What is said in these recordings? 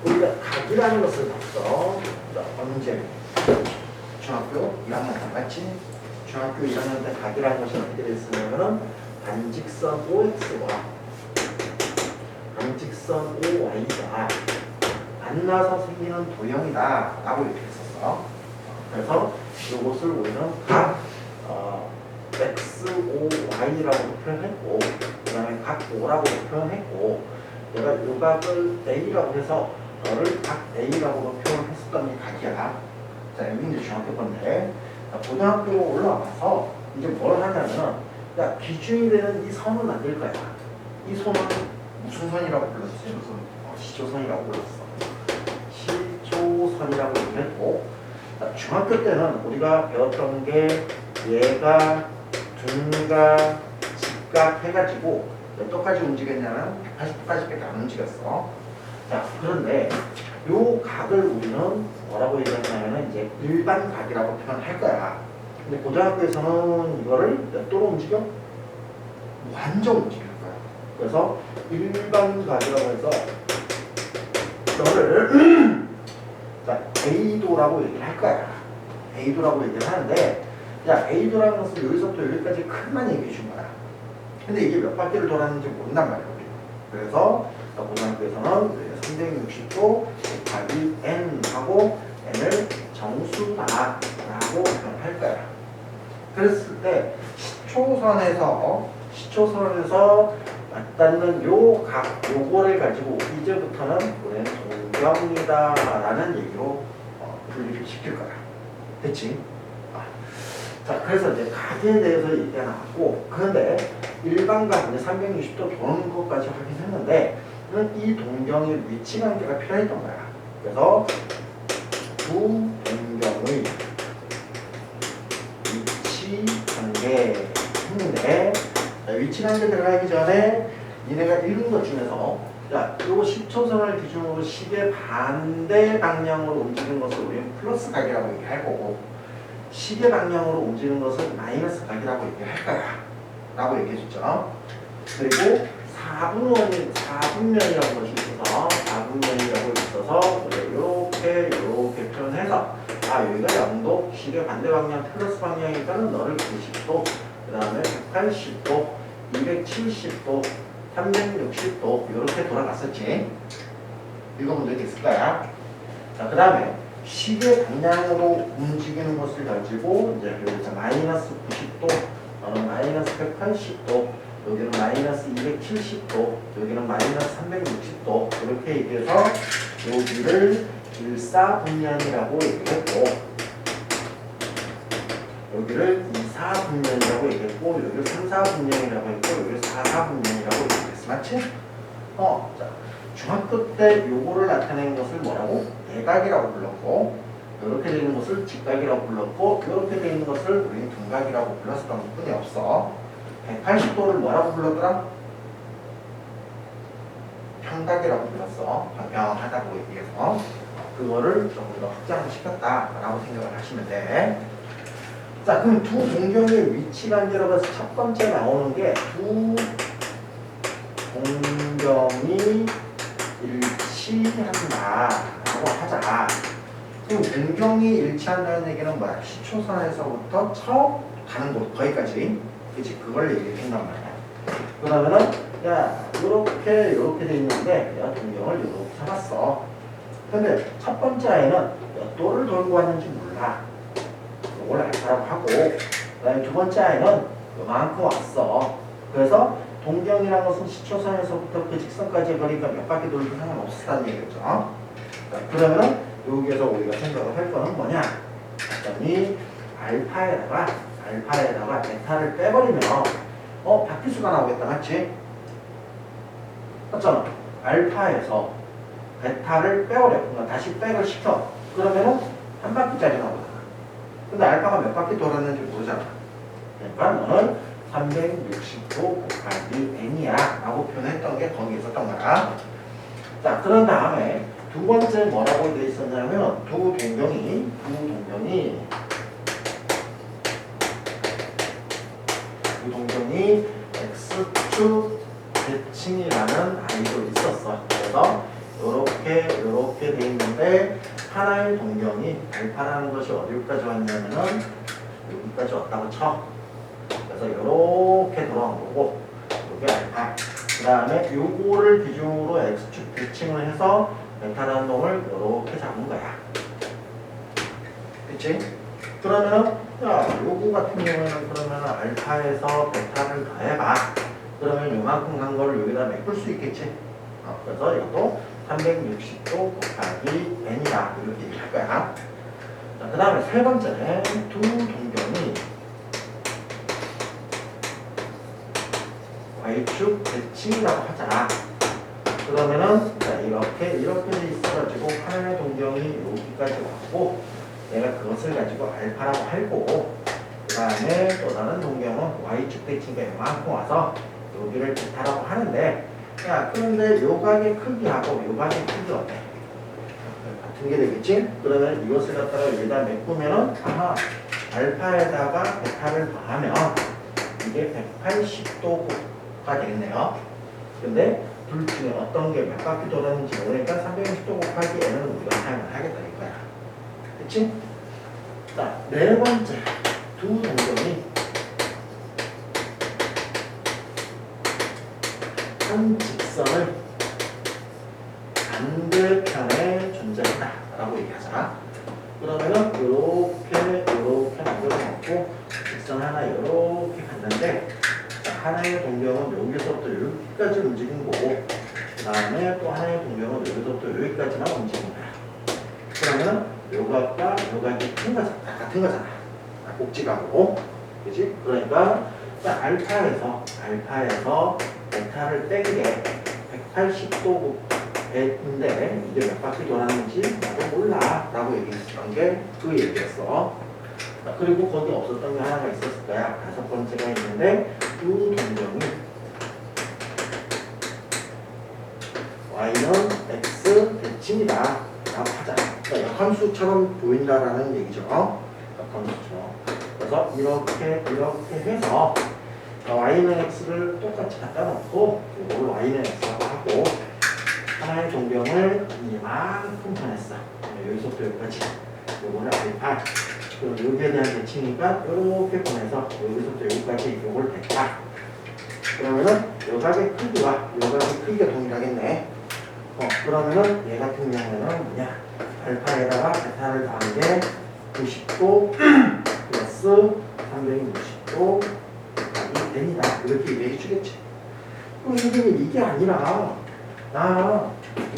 우리가 각이라는 것을 봤어. 언제? 중학교 1학년 때 맞지? 중학교 1학년 때 각이라는 것이 어떻게 되어 있으냐면은 반직선 OX와 반직선 OY가 만나서 생기는 도형이다 라고 이렇게 했었어. 그래서 이것을 우리는 각 XOY라고 표현했고, 그 다음에 각 O라고 표현했고, 내가 이 각을 A라고 해서 너를 각 A라고 표현했었던 게 각이야. 자, 여기 이제 중학교 건데, 고등학교로 올라와서 이제 뭘 하냐면은, 야, 기준이 되는 이 선은 만들 거야. 이 선은 무슨 선이라고 불렀지? 시조선이라고 불렀어. 시조선이라고 얘기했고, 중학교 때는 우리가 배웠던 게 얘가 둔각, 직각 해가지고 몇 도까지 움직였냐면 180도까지밖에 안 움직였어. 자, 그런데 요 각을 우리는 뭐라고 얘기하냐면 이제 일반 각이라고 표현할 거야. 근데 고등학교에서는 이거를 몇 도로 움직여? 완전 움직일 거야. 그래서 일반 각이라고 해서 너를 자, A도라고 얘기를 할 거야. A도라고 얘기를 하는데, 야, A도라는 것은 여기서부터 여기까지 큰만 얘기해 준 거야. 근데 이게 몇 바퀴를 돌았는지 모른단 말이야, 우리. 그래서 고등학교에서는 360도 곱하기 N하고 N을 정수다라고 표현할 거야. 그랬을 때 시초선에서 맞닿는 요 각, 요거를 가지고 이제부터는 우리는 동경이다라는 얘기로 분리를 시킬 거야. 됐지? 자, 그래서 이제 각에 대해서 얘기가 나왔고, 그런데 일반각 이제 360도 도는 것까지 확인했는데, 이 동경의 위치 관계가 필요했던 거야. 그래서 두 동경의 위치 관계 했는데, 위치 관계 들어가기 전에 니네가 읽은 것 중에서 야, 요 10초선을 기준으로 시계 반대 방향으로 움직이는 것을 우리는 플러스 각이라고 얘기할 거고, 시계 방향으로 움직이는 것을 마이너스 각이라고 얘기할 거야 라고 얘기해 줬죠. 그리고 4분면이라는 것이 있어서 4분면이라고 있어서 이렇게 표현해서 여기가 0도, 시계 반대 방향 플러스 방향이니까는 너를 90도, 그 다음에 180도, 270도, 360도 이렇게 돌아갔었지. 읽어본 적이 있을 거야. 자, 그 다음에 시계 방향으로 움직이는 것을 가지고 이제 여기서 마이너스 90도, 마이너스 180도, 여기는 마이너스 270도, 여기는 마이너스 360도 이렇게 얘기해서 여기를 일사분면이라고 얘기했고, 여기를 이사분면이라고 얘기했고, 여기를 삼사분면이라고 했고, 여기를 사사분면이라고 얘기했어. 맞지? 자, 중학교 때 요거를 나타내는 것을 뭐라고? 대각이라고 불렀고, 이렇게 되어 있는 것을 직각이라고 불렀고, 이렇게 되어 있는 것을 우리는 둔각이라고 불렀었던 것 뿐이 없어. 180도를 뭐라고 불렀더라? 평각이라고 불렀어. 평평하다고 얘기해서 그거를 조금 더 확장을 시켰다라고 생각을 하시면 돼. 자, 그럼 두 동경의 위치 관계라고 해서 첫 번째 나오는 게 두 동경이 일치한다라고 하자. 그럼 동경이 일치한다는 얘기는 뭐야? 시초선에서부터 첫 가는 곳 거기까지, 그치? 그걸 얘기한단 말이야. 그러면은 야, 요렇게 돼 있는데 내가 동경을 이렇게 잡았어. 근데 첫 번째 아이는 몇 도를 돌고 왔는지 몰라. 이걸 알파라고 하고, 그 다음에 두 번째 아이는 요만큼 왔어. 그래서 동경이라는 것은 시초선에서부터 그 직선까지의 거리가 몇 바퀴 돌도 상관없었다는 얘기죠. 자, 그러면은 여기에서 우리가 생각을 할 거는 뭐냐? 그랬더니 알파에다가 베타를 빼버리면 바퀴수가 나오겠다. 맞지? 맞잖아. 알파에서 베타를 빼버려. 그러니까 다시 백을 시켜. 그러면은 한 바퀴짜리 나오잖아. 근데 알파가 몇 바퀴 돌았는지 모르잖아. 그러니까 너는 360도 곱하기 n이야 라고 표현했던 게 거기 있었던 거야. 자, 그런 다음에 두 번째 뭐라고 되어 있었냐면 두 동경이 X축 대칭이라는 아이도 있었어. 그래서 요렇게 알파라는 것이 어디까지 왔냐면은 여기까지 왔다고 쳐. 그래서 이렇게 돌아온 거고 이게 알파. 그 다음에 요거를 기준으로 x축 대칭을 해서 베타라는 놈을 이렇게 잡은 거야. 그치? 그러면은 야 요거 같은 경우에는 그러면은 알파에서 베타를 더해봐. 그러면 요만큼 간 거를 여기다 메꿀 수 있겠지? 그래서 이것도 360도 곱하기 n이다 이렇게 얘기할 거야. 그 다음에 세 번째 두 동경이 y축 대칭이라고 하자. 그러면은 자, 이렇게 돼 있어가지고 하나의 동경이 여기까지 왔고 내가 그것을 가지고 알파라고 할 거고 그 다음에 또 다른 동경은 y축 대칭이 이만큼 와서 여기를 베타라고 하는데 야 그런데 요각의 크기하고 요각의 크기 어때? 같은 게 되겠지? 그러면 이것을 갖다가 여기다 메꾸면은 아하 알파에다가 베타를 더하면 이게 180도가 되겠네요. 근데 둘 중에 어떤 게 몇 바퀴 돌았는지 모르니까 360도 곱하기 n은 우리가 사용을 하겠다 이거야. 그치? 자, 네 번째 두 동경이 한 직선을 반대편에 존재한다 라고 얘기하자. 그러면은 요렇게 만들어 놓고 직선 하나 요렇게 갔는데 하나의 동경은 여기서부터 여기까지 움직인 거고 그 다음에 또 하나의 동경은 여기서부터 여기까지만 움직인 거야. 그러면은 요각과 요각이 같은 거잖아. 꼭지각으로. 그치? 그러니까 알파에서 베타를 떼게 180도 인데 이게 몇 바퀴 돌았는지 나도 몰라 라고 얘기했던 게 그 얘기였어. 그리고 거기 없었던 게 하나가 있었을 거야. 5번째가 있는데 두 동경이 y는 x 대칭이다 라고 하자. 그러니까 역함수처럼 보인다라는 얘기죠. 역함수처럼. 그래서 이렇게 해서 y는 x를 똑같이 갖다 놓고 이걸 y는 x라고 하고 하나의 동경을 이만큼 보냈어. 여기서부터 여기까지 요거를 알파 그리고 여기에 대한 대칭이니까 이렇게 보내서 여기서부터 여기까지 요걸 베타. 그러면은 요각의 크기와 요각의 크기가 동일하겠네. 그러면은 얘 같은 경우에는 뭐냐 알파에다가 베타를 더한 게 90도 플러스 360도 곱하기 n이다 이렇게 얘기해 주겠지. 그럼 선생님 이게 아니라 나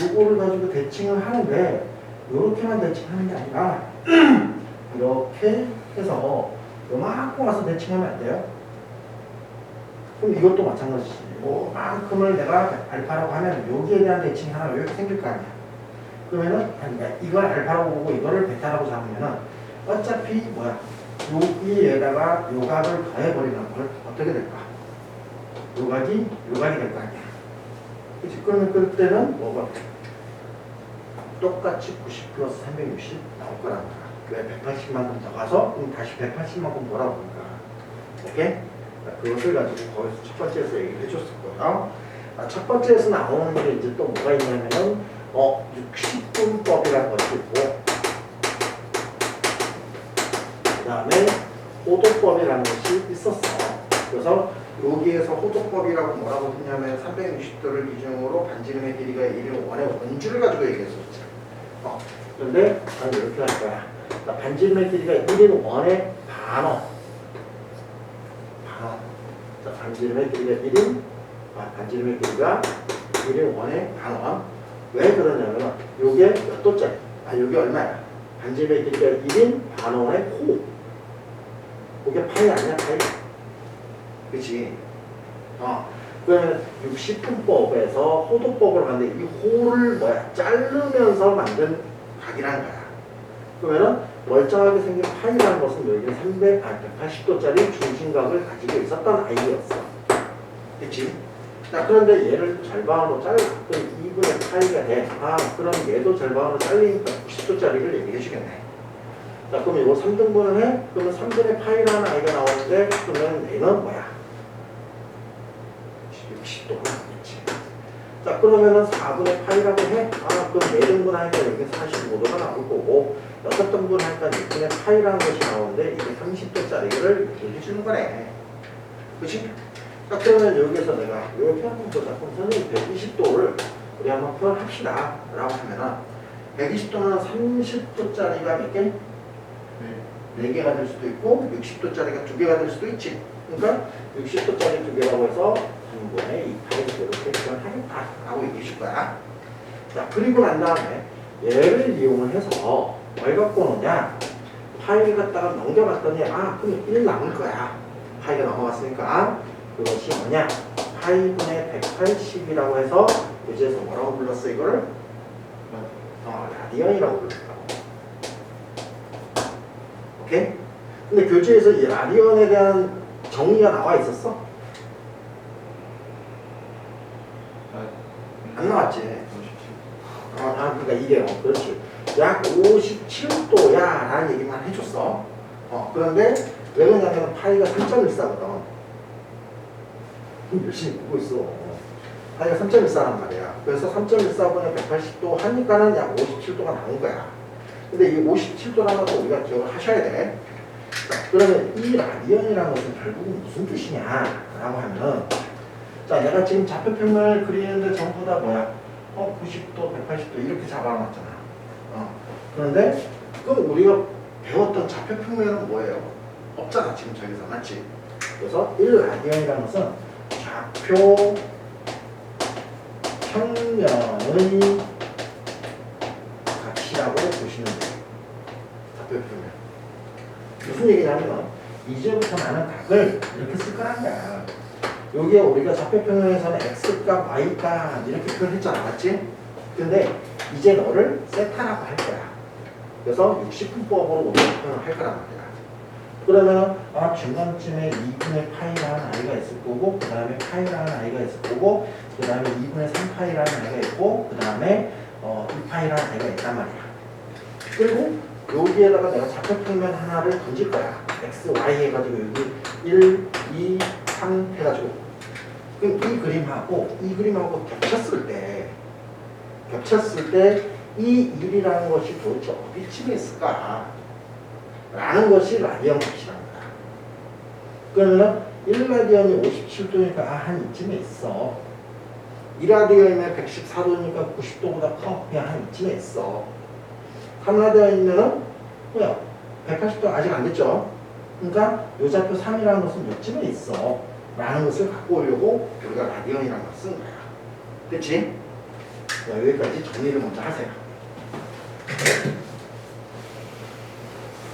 요거를 가지고 대칭을 하는데 요렇게만 대칭하는 게 아니라 이렇게 해서 요만큼 와서 대칭하면 안 돼요? 그럼 이것도 마찬가지지. 요만큼을 내가 알파라고 하면 여기에 대한 대칭이 하나 이렇게 생길 거 아니야. 그러면은 이걸 알파라고 보고 이거를 베타라고 잡으면은 어차피 뭐야 여기에다가 요각을 더해버리는 걸 어떻게 될까? 요각이 될 거 아니야. 그치? 그러면 그때는 뭐가 똑같이 90 플러스 360 나올 거라는 거야. 왜 180만큼 더 가서 그럼 다시 180만큼 돌아오니까. 오케이? 그것을 가지고 거기서 첫 번째에서 얘기를 해줬을 거예요. 첫 번째에서 나오는 게 이제 또 뭐가 있냐면은 60분법이라는 것이 있고 그 다음에 호도법이라는 것이 있었어. 그래서 여기에서 호도법이라고 뭐라고 했냐면 360도를 기준으로 반지름의 길이가 1인 1의 원주를 가지고 얘기했었지. 그런데 난 이렇게 할 거야. 반지름의 길이가 1인 1의 반원. 자, 반지름의 길이가 반지름의 길이가 1인 1의 반원. 왜 그러냐면 요게 몇 도짜리? 요게 얼마야? 반지름의 길이가 1인 반원의 호. 그게 파이 아니야, 파이. 그치? 그러면 60분법에서 호도법을 하는데 이 호를 자르면서 만든 각이라는 거야. 그러면은 멀쩡하게 생긴 파이라는 것은 여기는 180도짜리 중심각을 가지고 있었던 아이였어. 그치? 자, 그런데 얘를 절반으로 잘랐더니 2분의 파이가 돼. 그럼 얘도 절반으로 잘리니까 90도짜리를 얘기해 주겠네. 자, 그럼 이거 3등분을 해? 그러면 3분의 파이라는 아이가 나오는데 그러면 얘는 뭐야? 60도가 나오겠지. 자, 그러면은 4분의 파이라고 해? 그럼 4등분 하니까 여기 45도가 나올 거고 6등분 하니까 6분의 파이라는 것이 나오는데 이게 30도짜리를 해주는 거네. 그치? 자, 그러면 여기서 내가 이렇게 한번 보자. 그럼 선생님 120도를 우리 한번 표현합시다. 라고 하면은 120도는 30도짜리가 몇 개? 4개가 될 수도 있고 60도짜리가 2개가 될 수도 있지. 그러니까 60도짜리 2개라고 해서 3분의 2파이 이렇게 표현하겠다. 라고 얘기해 줄 거야. 자, 그리고 난 다음에 얘를 이용을 해서 뭘 갖고 오느냐? 파이를 갖다가 넘겨봤더니 그럼 1 남을 거야. 파이가 넘어갔으니까 그것이 뭐냐? 파이분의 180이라고 해서 교재에서 뭐라고 불렀어 이거를? 라디언이라고 불렀다고. 오케이? 근데 교재에서 이 라디언에 대한 정의가 나와 있었어? 안 나왔지. 그러니까 이게 그렇지. 약 57도야 라는 얘기만 해줬어. 그런데 왜 그러냐면 파이가 3.14거든. 열심히 보고 있어. 파이가 3.14란 말이야. 그래서 3.14분의 180도 하니까는 약 57도가 나온 거야. 근데 이 57도라는 것도 우리가 기억을 하셔야 돼. 자, 그러면 이 라디언이라는 것은 결국은 무슨 뜻이냐 라고 하면은, 자, 내가 지금 좌표평면을 그리는데 전부 다 뭐야? 90도, 180도 이렇게 잡아놨잖아. 그런데 그럼 우리가 배웠던 좌표평면은 뭐예요? 없잖아 지금 저기서. 맞지? 그래서 1라디언이라는 것은 좌표 평면의 값이라고 보시면 돼요. 좌표 평면. 무슨 얘기냐면 이제부터 나는 각을 이렇게 쓸 거란 거야. 여기에 우리가 좌표평면에서는 x값, y값 이렇게 표현했잖아. 맞지? 근데 이제 너를 세타라고 할 거야. 그래서 60분법으로 우리가 표현을 할 거란 말이야. 그러면 중간쯤에 2분의 파이라는 아이가 있을 거고, 그 다음에 파이라는 아이가 있을 거고, 그 다음에 2분의 3파이라는 아이가 있고, 그 다음에 2파이라는 아이가 있단 말이야. 그리고 여기에다가 내가 좌표평면 하나를 던질 거야. x, y 해가지고 여기 1, 2, 3 해가지고. 그럼 이 그림하고 겹쳤을 때 이 1이라는 것이 도대체 어디쯤에 있을까? 라는 것이 라디언 값이라는 거야. 그러면 1라디언이 57도니까 한 이쯤에 있어. 2라디언이면 114도니까 90도보다 커. 그냥 한 이쯤에 있어. 3라디언이면은 뭐야? 180도 아직 안 됐죠? 그러니까 요 좌표 3이라는 것은 요쯤에 있어. 라는 것을 갖고 오려고 우리가 라디언이라는 걸 쓴 거야. 됐지? 자, 여기까지 정리를 먼저 하세요.